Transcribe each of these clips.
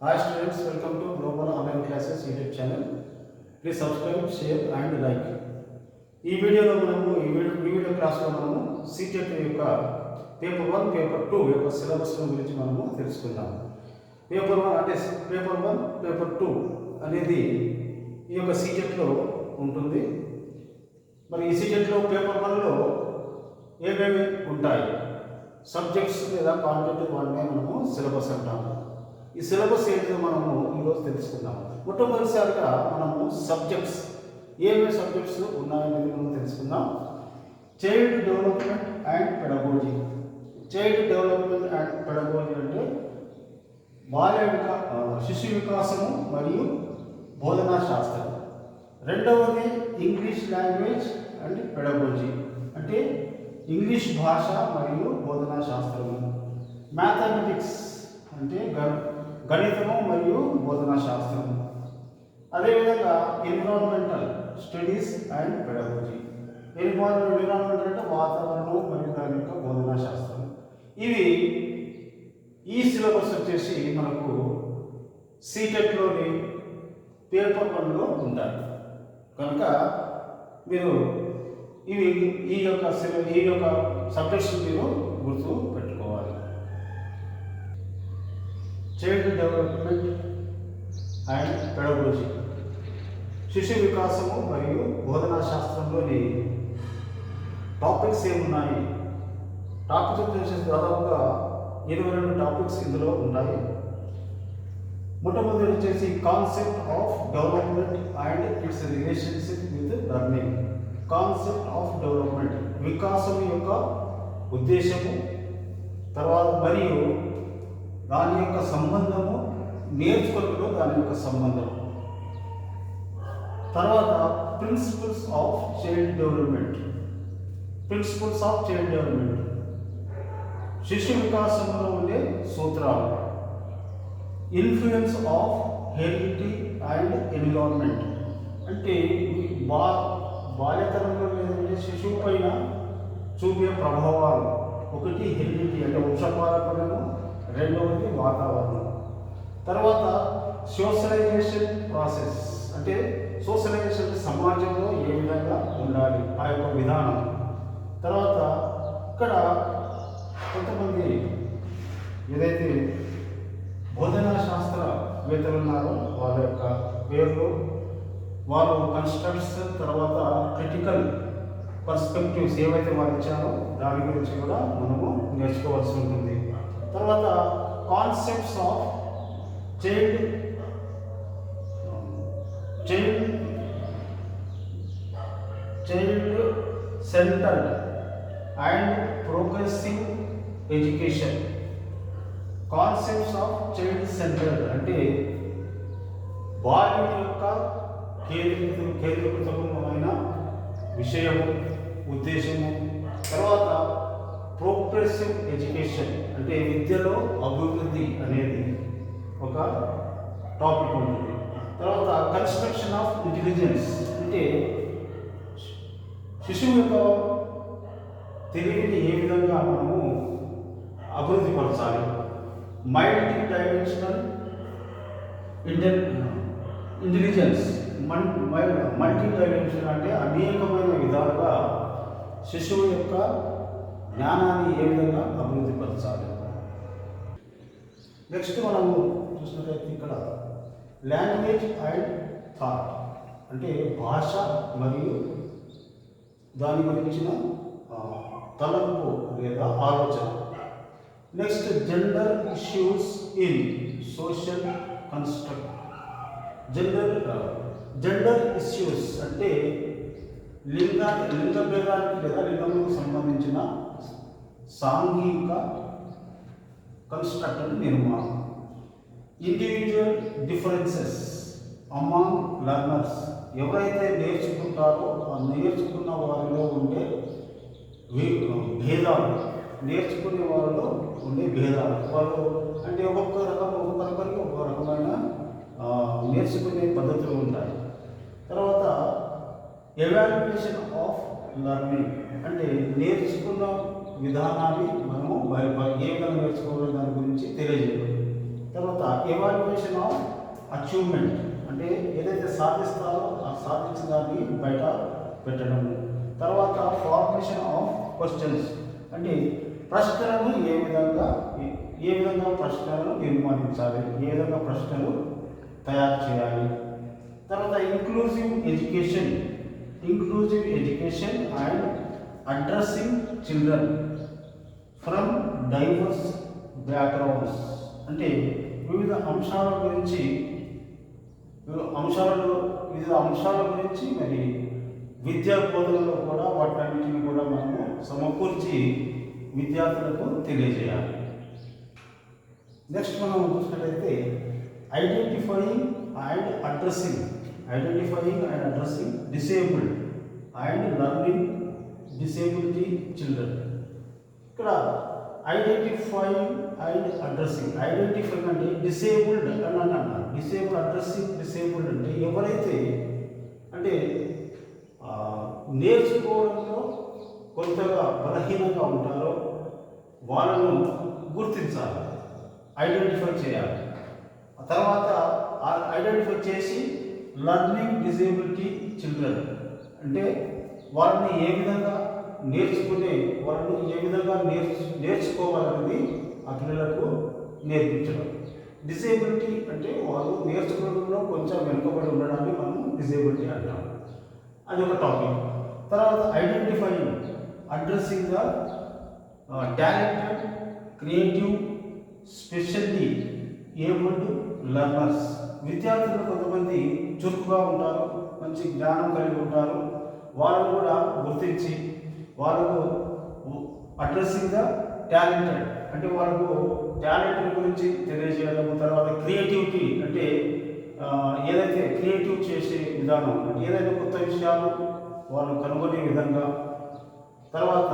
Hi students, welcome to Global Online Classes YouTube channel. Please subscribe, share and like. ఈ వీడియోలో మనము ఈ video క్లాస్లో మనము సీటెట్ యొక్క పేపర్ 1, పేపర్ 2 యొక్క సిలబస్ గురించి మనము తెలుసుకుందాం. పేపర్ 1 అంటే పేపర్ 1, పేపర్ 2 అనేది ఈ యొక్క సీటెట్లో ఉంటుంది. మరి ఈ సీటెట్లో పేపర్ 1లో ఏమేమి ఉంటాయి, సబ్జెక్ట్స్ లేదా కాంటెంట్ వాటినే మనము సిలబస్ అంటాము. ఈ సిలబస్ ఏంటో మనము ఈరోజు తెలుసుకుందాం. మొట్టమొదటిసారిగా మనము సబ్జెక్ట్స్ ఏమేమి సబ్జెక్ట్స్ ఉన్నాయనేది మనం తెలుసుకుందాం. Child development and pedagogy. Child development and pedagogy అంటే శిశు వికాసము మరియు బోధనా శాస్త్రం. రెండవది ఇంగ్లీష్ లాంగ్వేజ్ అండ్ పెడగోజీ అంటే ఇంగ్లీష్ భాష మరియు బోధనా శాస్త్రము. మ్యాథమెటిక్స్ అంటే గణితము మరియు బోధనా శాస్త్రము. అదేవిధంగా environmental studies and pedagogy. Environment అంటే వాతావరణం మరియు దాని యొక్క బోధనా శాస్త్రం. ఇవి ఈ సిలబస్ వచ్చేసి మనకు సీటెట్లోని పేపర్ 1లో ఉంటాయి కనుక మీరు ఈ యొక్క సబ్జెక్ట్స్ మీరు గుర్తు పెట్టుకోవాలి. చైల్డ్ డెవలప్మెంట్ అండ్ పెడగోజీ, శిశు వికాసము మరియు బోధనా శాస్త్రంలోని టాపిక్స్ ఏమున్నాయి? టాపిక్స్ వచ్చేసి దాదాపుగా 22 టాపిక్స్ ఇందులో ఉంటాయి. మొట్టమొదటి వచ్చేసి concept of development and it's relationship with learning. Concept of development వికాసం యొక్క ఉద్దేశము, తర్వాత మరియు దాని యొక్క సంబంధము, నేర్చుకోవడంలో దాని యొక్క సంబంధం. తర్వాత principles of child development. Principles of child development శిశు వికాసంలో ఉండే సూత్రాలు. Influence of heredity and environment అంటే బాల్యతరంలో లేదంటే శిశువు పైన చూపే ప్రభావాలు. ఒకటి హెరిడిటీ అంటే వంశపారపర్యము, రెండవది వాతావరణం. తర్వాత సోషలైజేషన్ ప్రాసెస్ అంటే సోషలైజేషన్ సమాజంలో ఏ విధంగా ఉండాలి ఆ యొక్క విధానం. తర్వాత ఇక్కడ కొంతమంది ఏదైతే బోధనా శాస్త్రవేత్తలు ఉన్నారో వాళ్ళ యొక్క పేర్లు, వాళ్ళు కన్స్ట్రక్ట్స్, తర్వాత క్రిటికల్ పర్స్పెక్టివ్స్ ఏవైతే వాళ్ళు ఇచ్చారో దాని గురించి కూడా మనము నేర్చుకోవాల్సి ఉంటుంది. తర్వాత concepts of child centred and progressive education. Concepts of child centred అంటే బాల్యం యొక్క కేంద్రీకృతమైన విషయము, ఉద్దేశము. తర్వాత ప్రోగ్రెసివ్ ఎడ్యుకేషన్ అంటే విద్యలో అభివృద్ధి అనేది ఒక టాపిక్ ఉంటుంది. తర్వాత కన్స్ట్రక్షన్ ఆఫ్ ఇంటెలిజెన్స్ అంటే శిశువు యొక్క తెలివిని ఏ విధంగా మనము అభివృద్ధి పరచాలి. Multi dimensional intelligence. Multi dimension అంటే అనేకమైన విధాలుగా శిశువు యొక్క జ్ఞానాన్ని ఏ విధంగా అభివృద్ధి పరచాలి. నెక్స్ట్ మనము చూసినట్లయితే ఇక్కడ లాంగ్వేజ్ అండ్ థాట్ అంటే భాష మరియు దాని గురించిన తలంపు లేదా ఆలోచన. Next gender issues in social construct. Gender issues అంటే లింగ భేదానికి లేదా లింగములకు సంబంధించిన సాంఘిక కన్స్ట్రక్ట్ నిర్మాణం. Individual differences among learners. ఎవరైతే నేర్చుకుంటారో ఆ నేర్చుకున్న వారిలో ఉండే భేదాలు, నేర్చుకునే వారిలో ఉండే భేదాలు. వాళ్ళు అంటే ఒక్కొక్కరికి ఒక్కొక్క రకమైన నేర్చుకునే పద్ధతులు ఉంటాయి. తర్వాత ఎవాల్యుయేషన్ ఆఫ్ లెర్నింగ్ అంటే నేర్చుకున్న విధానాన్ని మనము ఏ విధంగా నేర్చుకోవాలి దాని గురించి తెలియజేయడం. తర్వాత ఎవాల్యుయేషన్ ఆఫ్ అచీవ్మెంట్, అంటే ఏదైతే సాధిస్తారో ఆ సాధించిన దాన్ని బయట పెట్టడము. తర్వాత ఫార్మేషన్ ఆఫ్ క్వశ్చన్స్, అంటే ప్రశ్నలను ఏ విధంగా ప్రశ్నలను నిర్మాణించాలి, ఏ విధంగా ప్రశ్నలు తయారు చేయాలి. తర్వాత inclusive education and addressing children from divorce backgrounds, అంటే వివిధ అంశాల గురించి మరి విద్యా బోధనలో కూడా వాటన్నిటిని కూడా మనము సమకూర్చి విద్యార్థులకు తెలియజేయాలి. నెక్స్ట్ మనం చూసినట్లయితే identifying and addressing disabled and learning disability children. ఇక్కడ ఐడెంటిఫైయింగ్ అండ్ అడ్రస్సింగ్ అంటే డిసేబుల్డ్ అని అన్నారు. డిసేబుల్డ్ అంటే ఎవరైతే అంటే నేర్చుకోవడంలో కొంతగా బలహీనంగా ఉంటారో వాళ్ళను గుర్తించాలి, ఐడెంటిఫై చేయాలి. ఆ తర్వాత ఐడెంటిఫై చేసి లర్నింగ్ డిసేబిలిటీ చిల్డ్రన్ అంటే వాళ్ళని ఏ విధంగా నేర్చుకోవాలనేది ఆ పిల్లలకు నేర్పించడం. డిసేబిలిటీ అంటే వాళ్ళు నేర్చుకోవడంలో కొంచెం వెనుకబడి ఉండడాన్ని మనం డిసేబిలిటీ అంటాం. అది ఒక టాపిక్. తర్వాత identifying addressing the talented, creative, specially abled learners. విద్యార్థులు కొంతమంది చురుకుగా ఉంటారు, మంచి జ్ఞానం కలిగి ఉంటారు, వాళ్ళను కూడా గుర్తించి వాళ్ళకు అడ్రస్సింగ్ ద టాలెంటెడ్ అంటే వాళ్ళకు టాలెంట్ గురించి తెలియజేయడం. తర్వాత క్రియేటివిటీ అంటే ఏదైతే క్రియేటివ్ చేసే విధానం అంటే ఏదైనా కొత్త విషయాలు వాళ్ళు కనుగొనే విధంగా. తర్వాత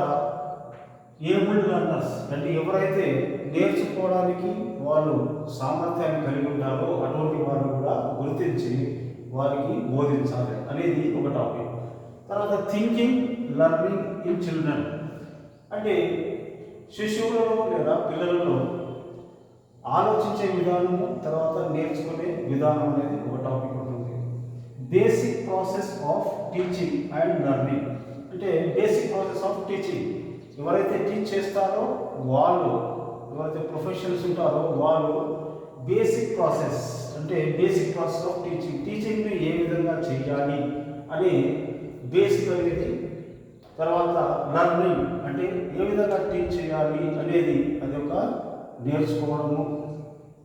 ఏబుల్డ్ లెర్నర్స్ అంటే ఎవరైతే నేర్చుకోవడానికి వాళ్ళు సామర్థ్యాన్ని కలిగి ఉంటారో అటువంటి వారిని కూడా గుర్తించి వారికి బోధించాలి అనేది ఒక టాపిక్. తర్వాత థింకింగ్ లెర్నింగ్ ఇన్ చిల్డ్రన్ అంటే శిశువులలో లేదా పిల్లలలో ఆలోచించే విధానము, తర్వాత నేర్చుకునే విధానం అనేది ఒక టాపిక్ ఉంటుంది. Basic process of teaching and learning అంటే బేసిక్ ప్రాసెస్ ఆఫ్ టీచింగ్, ఎవరైతే టీచ్ చేస్తారో వాళ్ళు, ఎవరైతే ప్రొఫెషనల్స్ ఉంటారో వాళ్ళు బేసిక్ ప్రాసెస్ ఆఫ్ టీచింగ్ని ఏ విధంగా చేయాలి అని బేసిక్ అనేది. తర్వాత లెర్నింగ్ అంటే ఏ విధంగా టీచ్ చేయాలి అనేది అది ఒక నేర్చుకోవడము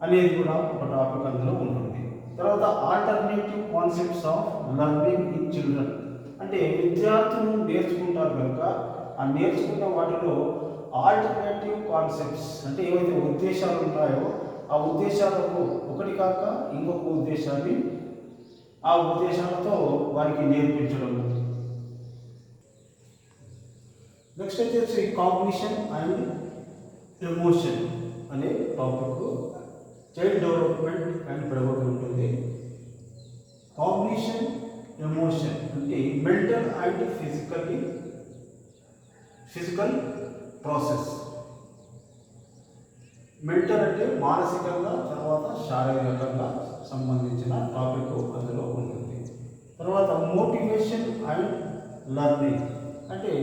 అనేది కూడా ఒక టాపిక్ అందులో ఉంటుంది. తర్వాత alternative concepts of learning in children అంటే విద్యార్థులు నేర్చుకుంటారు కనుక ఆ నేర్చుకున్న వాటిలో ఆల్టర్నేటివ్ కాన్సెప్ట్స్ అంటే ఏవైతే ఉద్దేశాలు ఉంటాయో ఆ ఉద్దేశాలకు ఒకటి కాక ఇంకొక ఉద్దేశాన్ని ఆ ఉద్దేశాలతో వారికి నేర్పించడం. నెక్స్ట్ వచ్చేసి కాగ్నిషన్ అండ్ ఎమోషన్ అనే topic child development and pedagogy ఉంటుంది. కాగ్నిషన్, ఎమోషన్ అంటే mental and physical process. Mental అంటే మానసికంగా, తర్వాత శారీరకంగా సంబంధించిన టాపిక్ అందులో ఉంటుంది. తర్వాత మోటివేషన్ అండ్ లెర్నింగ్ అంటే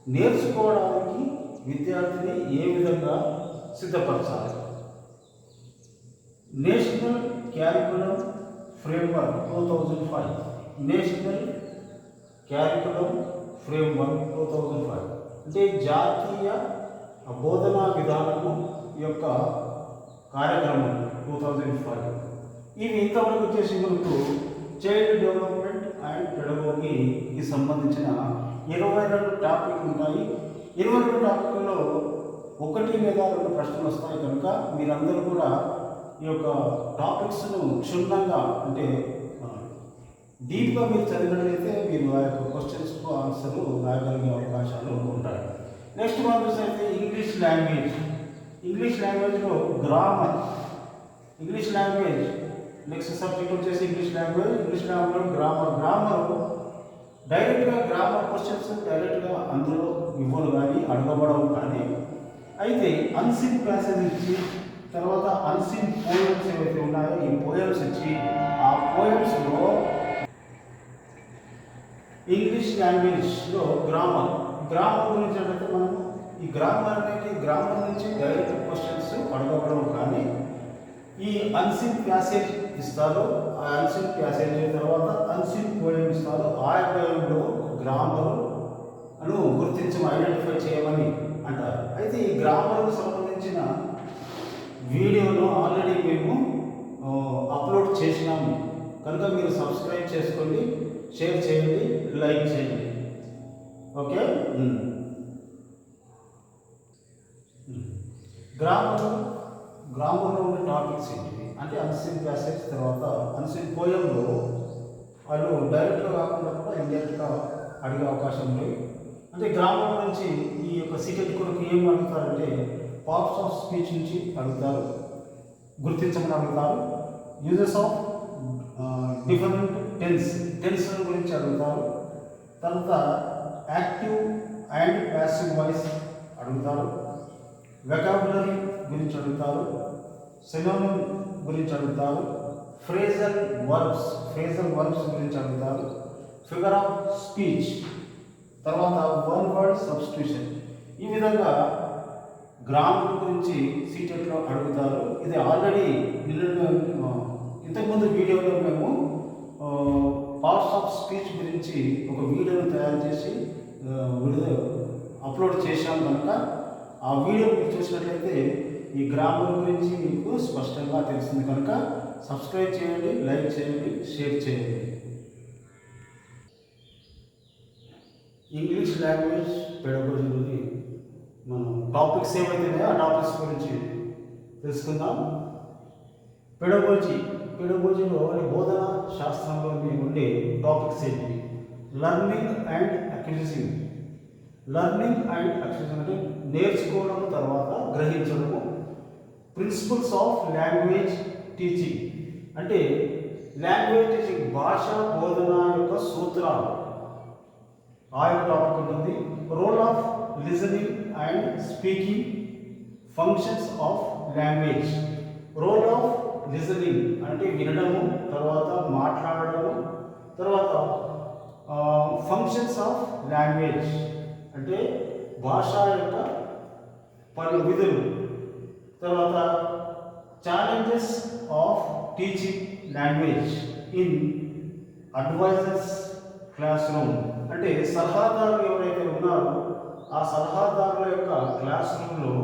నేర్చుకోవడానికి విద్యార్థిని ఏ విధంగా సిద్ధపరచాలి. నేషనల్ క్యారికులం ఫ్రేమ్వర్క్ 2005 అంటే జాతీయ బోధనా విధానము యొక్క కార్యక్రమం 2005. ఇవి ఇంతవరకు వచ్చేసి మనకు చైల్డ్ డెవలప్మెంట్ అండ్ పెడగోగికి సంబంధించిన 22 టాపిక్లు ఉంటాయి. 22 టాపిక్లలో 1 లేదా 2 ప్రశ్నలు వస్తాయి కనుక మీరందరూ కూడా ఈ యొక్క టాపిక్స్ను క్షుణ్ణంగా అంటే డీప్గా మీరు చదివినట్లయితే మీరు ఆ యొక్క క్వశ్చన్స్కు ఆన్సర్ రాయగలిగే అవకాశాలు ఉంటాయి. నెక్స్ట్ మనం చూసినట్లయితే ఇంగ్లీష్ లాంగ్వేజ్లో గ్రామర్. నెక్స్ట్ సబ్జెక్ట్ వచ్చేసి ఇంగ్లీష్ లాంగ్వేజ్లో గ్రామర్ డైరెక్ట్గా గ్రామర్ క్వశ్చన్స్ డైరెక్ట్గా అందులో ఇవ్వరు కానీ అడగబడవు కానీ, అయితే అన్సిన్ ప్యాసేజ్ ఇచ్చి తర్వాత అన్సిన్ పోయమ్స్ ఏవైతే ఉన్నాయో ఈ పోయమ్స్ వచ్చి ఆ పోయమ్స్లో ఇంగ్లీష్ లాంగ్వేజ్లో గ్రామర్ గురించి అంటే మనం ఈ గ్రామర్ నుంచి డైరెక్ట్ క్వశ్చన్స్ అడగడం, కానీ ఈ అన్సిన్ ప్యాసేజ్ ఇస్తారు. ఆ అన్సిన్ ప్యాసేజ్ తర్వాత అన్సిన్ పోయం ఇస్తారు. ఆ పోయంలో గ్రామర్ అను ఐడెంటిఫై చేయమని అంటారు. అయితే ఈ గ్రామర్కు సంబంధించిన వీడియోను ఆల్రెడీ మేము అప్లోడ్ చేసినాము కనుక మీరు సబ్స్క్రైబ్ చేసుకోండి, షేర్ చేయండి, లైక్ చేయండి. ఓకే. గ్రామర్లో ఉండే టాపిక్స్ ఏంటివి అంటే అన్సిన్ ప్యాసేజ్ తర్వాత అన్సిన్ పోయంలో వాళ్ళు డైరెక్ట్గా కాకుండా కూడా ఇండైరెక్ట్గా అడిగే అవకాశం ఉంది. అంటే గ్రామర్ నుంచి ఈ యొక్క సీటెట్ కొరకు ఏం అడుగుతారంటే పార్ట్స్ ఆఫ్ స్పీచ్ నుంచి అడుగుతారు, గుర్తించమని అడుగుతారు. యూజెస్ ఆఫ్ డిఫరెంట్ టెన్స్ గురించి అడుగుతారు. తర్వాత యాక్టివ్ అండ్ ప్యాసివ్ వాయిస్ అడుగుతారు. వెకాబులరీ గురించి అడుగుతారు. సినోనిమ్ గురించి అడుగుతారు. ఫ్రేజల్ వర్బ్స్ గురించి అడుగుతారు. ఫిగర్ ఆఫ్ స్పీచ్, తర్వాత వన్ వర్డ్ సబ్స్టిట్యూషన్. ఈ విధంగా గ్రామర్ గురించి సీటెట్లో అడుగుతారు. ఇది ఆల్రెడీ ఇంతకుముందు వీడియోలో మేము పార్ట్స్ ఆఫ్ స్పీచ్ గురించి ఒక వీడియోను తయారు చేసి అప్లోడ్ చేశాం కనుక ఆ వీడియో మీరు చూసినట్లయితే ఈ గ్రామర్ గురించి మీకు స్పష్టంగా తెలుస్తుంది కనుక సబ్స్క్రైబ్ చేయండి, లైక్ చేయండి, షేర్ చేయండి. ఇంగ్లీష్ లాంగ్వేజ్ పెడగొజులోని మనం టాపిక్స్ ఏవైతే ఆ టాపిక్స్ గురించి తెలుసుకుందాం. పెడగోజీలో బోధన శాస్త్రంలోని ఉండే టాపిక్స్ ఏంటి? లర్నింగ్ అండ్ అక్విజిషన్ అంటే నేర్చుకోవడం తర్వాత గ్రహించడము. ప్రిన్సిపల్స్ ఆఫ్ లాంగ్వేజ్ టీచింగ్ అంటే లాంగ్వేజ్ టీచింగ్ భాష బోధన యొక్క సూత్రాలు, ఆ యొక్క టాపిక్ ఉంటుంది. Role of listening and speaking, functions of language. Role of listening అంటే వినడము, తర్వాత మాట్లాడడము, తర్వాత ఫంక్షన్స్ ఆఫ్ లాంగ్వేజ్ అంటే భాష యొక్క పలు విధులు, తర్వాత challenges of teaching language in advisers classroom అంటే సలహాదారులు ఎవరైతే ఉన్నారో ఆ సలహాదారుల యొక్క క్లాస్ రూమ్లో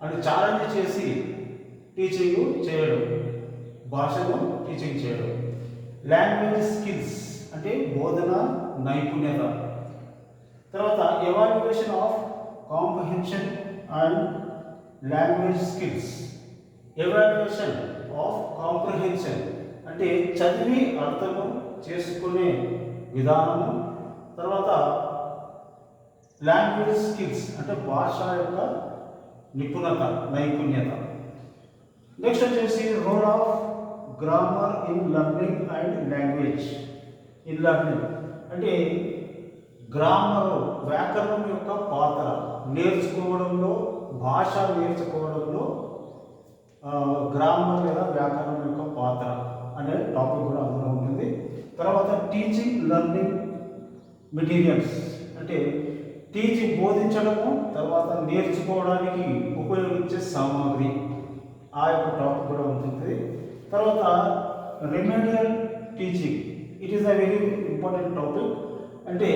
అని ఛాలెంజ్ చేసి టీచింగ్ చేయడం, భాషను టీచింగ్ చేయడం. లాంగ్వేజ్ స్కిల్స్ అంటే బోధన నైపుణ్యత. తర్వాత evaluation of comprehension and language skills. Evaluation of comprehension అంటే చదివి అర్థము చేసుకునే విధానము. తర్వాత లాంగ్వేజ్ స్కిల్స్ అంటే భాష యొక్క నైపుణ్యత. నెక్స్ట్ వచ్చేసి role of grammar in learning and language in learning అంటే గ్రామర్ వ్యాకరణం యొక్క పాత్ర నేర్చుకోవడంలో, భాష నేర్చుకోవడంలో గ్రామర్ లేదా వ్యాకరణం యొక్క పాత్ర అనే టాపిక్ కూడా అందులో ఉంటుంది. తర్వాత టీచింగ్ లర్నింగ్ మెటీరియల్స్ అంటే టీచింగ్ బోధించడము, తర్వాత నేర్చుకోవడానికి ఉపయోగించే సామాగ్రి, ఆ యొక్క టాపిక్ కూడా ఉంటుంది. తర్వాత remedial teaching, it is a very important topic. అంటే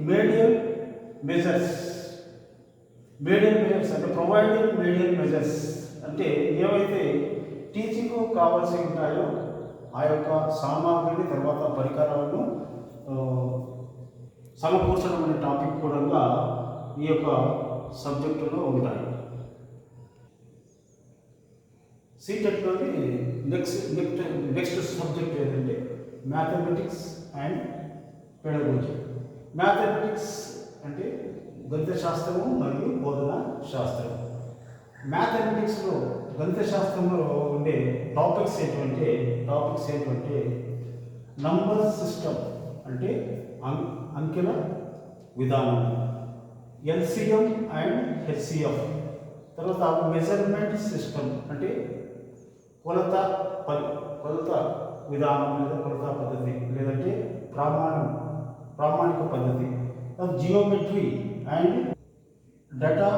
మీడియల్ మెజర్స్ అంటే ప్రొవైడింగ్ మీడియల్ మెజర్స్ అంటే ఏవైతే టీచింగ్ కావాల్సి ఉంటాయో ఆ యొక్క సామాగ్రిని, తర్వాత పరికరాలను సమకూర్చడం అనే టాపిక్ కూడా ఈ యొక్క సబ్జెక్టులో ఉంటాయి. సీటెట్లోని నెక్స్ట్ సబ్జెక్ట్ ఏదంటే మ్యాథమెటిక్స్ అండ్ పెడగోజీ. మ్యాథమెటిక్స్ అంటే గణిత శాస్త్రము మరియు బోధన శాస్త్రం. మ్యాథమెటిక్స్లో గణిత శాస్త్రంలో ఉండే టాపిక్స్ ఏంటంటే నంబర్ సిస్టమ్ అంటే అంకెల విధానం, ఎల్సిఎం అండ్ హెచ్సిఎఫ్ తర్వాత మెజర్మెంట్ సిస్టమ్ అంటే కొలత కొలత విధానం లేదా కొలత పద్ధతి లేదంటే ప్రామాణిక పద్ధతి. Geometry and data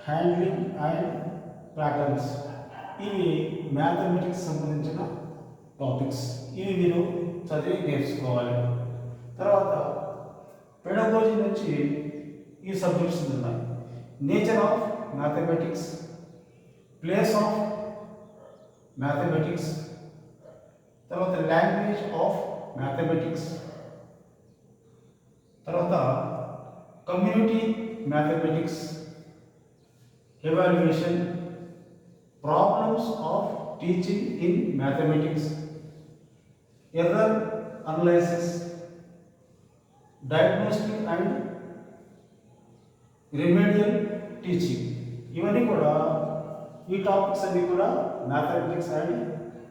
handling and patterns, ఇవి మ్యాథమెటిక్స్ సంబంధించిన టాపిక్స్. ఇవి మీరు చదివి నేర్చుకోవాలి. తర్వాత పెడగోజీ నుంచి ఈ సబ్జెక్ట్స్ ఉన్నాయి. Nature of mathematics, place of mathematics, తర్వాత లాంగ్వేజ్ ఆఫ్ మ్యాథమెటిక్స్, తర్వాత community mathematics, evaluation, problems of teaching in mathematics, error analysis, diagnostic and remedial teaching. ఇవన్నీ కూడా ఈ టాపిక్స్ అన్నీ కూడా మ్యాథమెటిక్స్ అండ్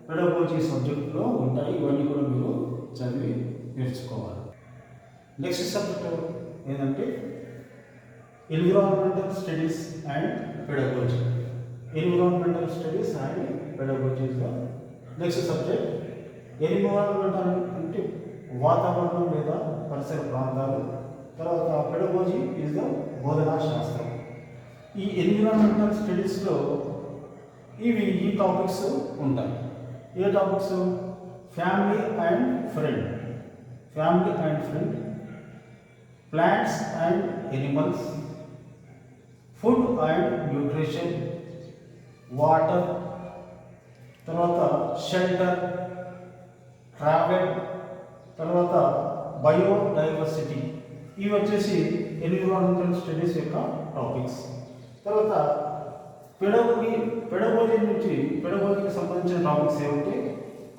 పెడగోజీ సబ్జెక్టులో ఉంటాయి. ఇవన్నీ కూడా మీరు చదివి నేర్చుకోవాలి. నెక్స్ట్ సబ్జెక్టు ఏంటంటే environmental studies and pedagogy. Environmental studies and pedagogy is the next subject. Environmental అంటే వాతావరణం లేదా పరిసర ప్రాంతాలు. తర్వాత పెడగోజీ ఇస్ ద బోధనా శాస్త్రం. ఈ ఎన్విరాన్మెంటల్ స్టడీస్లో ఈ టాపిక్స్ ఉంటాయి. ఏ topics? Family and friend, plants and animals, food and nutrition, water, తర్వాత షెల్టర్, ట్రావెల్, తర్వాత బయోడైవర్సిటీ. ఇవి వచ్చేసి ఎన్విరాన్మెంటల్ స్టడీస్ యొక్క టాపిక్స్. తర్వాత పెడగోజీకి సంబంధించిన టాపిక్స్ ఏమంటే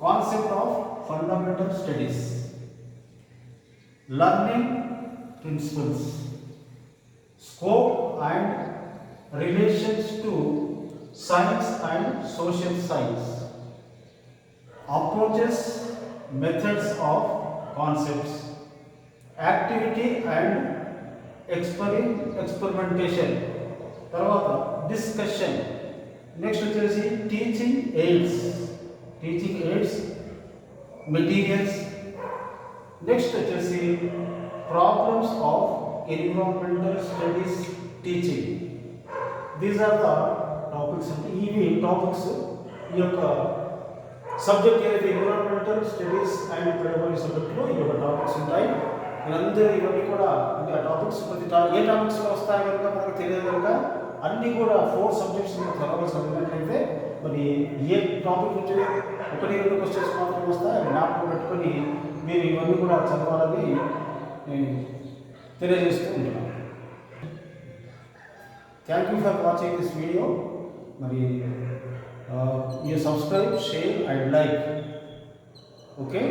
concept of fundamental studies, learning principles, scope and relations to science and social science, approaches, methods of concepts, activity and experimentation, తర్వాత discussion. Next వచ్చేసి టీచింగ్ ఎయిడ్స్, మెటీరియల్స్. నెక్స్ట్ వచ్చేసి problems of environmental studies teaching. These are the topics. అంటే ఇవి topics ఈ యొక్క subject ఏదైతే environmental studies and pedagogy సబ్జెక్ట్లో ఈ యొక్క టాపిక్స్ ఉంటాయి. మీరందరూ ఇవన్నీ కూడా అంటే ఆ టాపిక్స్ ఏ టాపిక్స్లో వస్తాయి కనుక మనకు తెలియదు కనుక అన్నీ కూడా 4 సబ్జెక్ట్స్ చదవాల్సి చదివినట్లయితే మరి ఏ టాపిక్ నుంచి 1-2 క్వశ్చన్స్ మాత్రం వస్తాయి. జ్ఞాపకం పెట్టుకొని మీరు ఇవన్నీ కూడా చదవాలని తెలియజేస్తూ ఉంటున్నాను. Thank you for watching this video. మరి you subscribe, share and like. Okay.